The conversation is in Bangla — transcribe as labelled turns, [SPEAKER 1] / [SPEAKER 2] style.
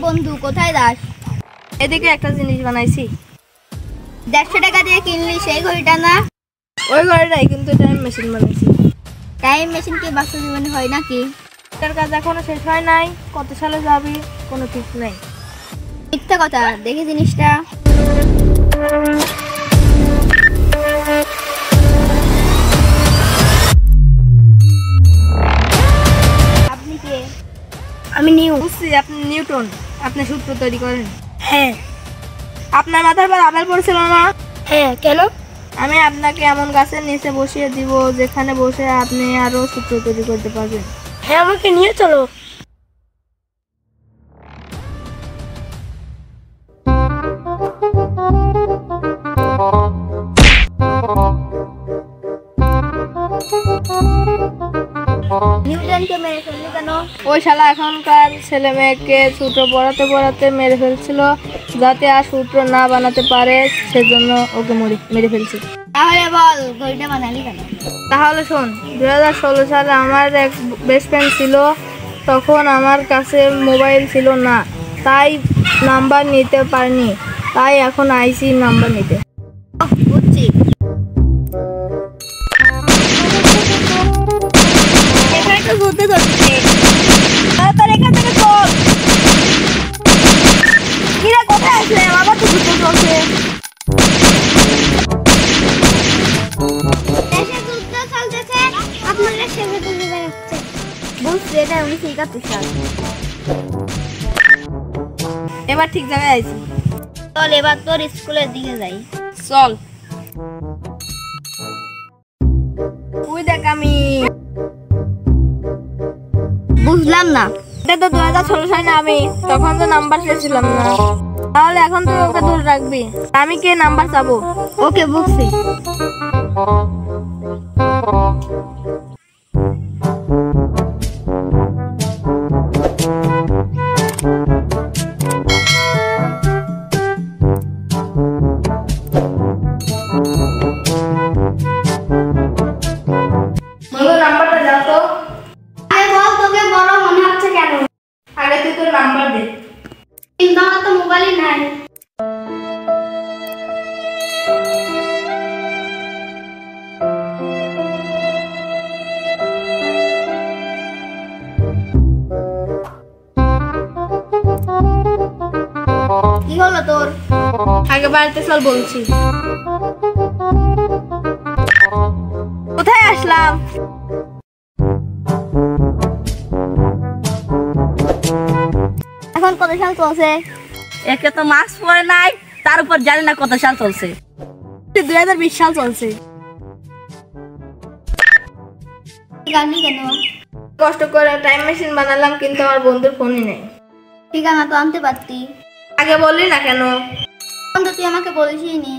[SPEAKER 1] বন্ধু, কোথায় যাস?
[SPEAKER 2] এদিকে একটা জিনিস বানাইছি।
[SPEAKER 1] 150 টাকা দিয়ে কিনলি সেই ঘড়িটা না?
[SPEAKER 2] ওই ঘড়িটাই, কিন্তু টাইম মেশিন বানাইছি।
[SPEAKER 1] টাইম মেশিন কি বাস্তব জীবনে হয় নাকি?
[SPEAKER 2] এটার কাজ এখনো শেষ হয় নাই, কত সালে যাবি কোনো ঠিক নাই।
[SPEAKER 1] মিথ্যা কথা, দেখি জিনিসটা। আপনি কে?
[SPEAKER 2] আমি বুঝছি, আপনি নিউটন। আপনি সূত্র তৈরি করেন?
[SPEAKER 1] হ্যাঁ।
[SPEAKER 2] আপনার মাথার পর আপেল পড়ছিল না?
[SPEAKER 1] হ্যাঁ, কেন?
[SPEAKER 2] আমি আপনাকে এমন গাছের নিচে বসিয়ে দিব যেখানে বসে আপনি আরো সূত্র তৈরি করতে পারবেন।
[SPEAKER 1] হ্যাঁ, আমাকে নিয়ে চলো। নিউটনকে মেরে ফেললি কেন?
[SPEAKER 2] ওই শালা এখনকার ছেলে মেয়েকে সূত্র পড়াতে পড়াতে মেরে ফেলছিল, যাতে আর সূত্র না বানাতে পারে, সেজন্য ওকে মেরে ফেলছি।
[SPEAKER 1] তাহলে বল, ঘড়িটা বানালি কেন?
[SPEAKER 2] তাহলে শোন, 2016 সালে আমার এক বেস্ট ফ্রেন্ড ছিল। তখন আমার কাছে মোবাইল ছিল না, তাই নাম্বার নিতে পারিনি। তাই এখন আইসি নাম্বার নিতে।
[SPEAKER 1] বুঝছি। এখানে তো যুদ্ধ চলছে।
[SPEAKER 2] তাড়াতাড়ি এখান থেকে চল। কিরা, কোথায় আসলে? আবার তো যুদ্ধ চলছে।
[SPEAKER 1] দেশে যুদ্ধ চলতেছে, আপনারা সেবে তুলে বেড়াচ্ছে। বুঝছি, এটা 1971 সাল।
[SPEAKER 2] এবার ঠিক জায়গায় আইছি।
[SPEAKER 1] চল এবার তোর স্কুলের দিকে যাই।
[SPEAKER 2] চল। তুই দেখ, আমি
[SPEAKER 1] বুঝলাম না।
[SPEAKER 2] এটা তো 2016 সালে আমি তখন তো নাম্বার চেয়েছিলাম না, তাহলে এখন তুই ওকে দূর রাখবি। আমি কে নাম্বার চাবো?
[SPEAKER 1] ওকে, বুঝছি।
[SPEAKER 2] নাম্বারটা দাও তো।
[SPEAKER 1] আরে বল, তোকে বড় মনে হচ্ছে কেন?
[SPEAKER 2] আগে তুই তোর নাম্বার দে।
[SPEAKER 1] কিন্তু আমার তো মোবাইলই নাই। কি হলো তোর?
[SPEAKER 2] আগে বাড়িতে চল বলছি। কোথায় আসলাম?
[SPEAKER 1] এখন কত সাল চলছে?
[SPEAKER 3] একে তো মাস্ক পরে নাই, তার উপর জানি না কত সাল চলছে।
[SPEAKER 2] 2020 সাল চলছে।
[SPEAKER 1] গালি কেন?
[SPEAKER 2] কষ্ট করে টাইম মেশিন বানালাম, কিন্তু আমার বন্ধুর ফোনই নেই।
[SPEAKER 1] ঠিকানা তো আনতে পারতি।
[SPEAKER 2] আগে বললি না কেন?
[SPEAKER 1] তখন তো তুই আমাকে বলিসই নি।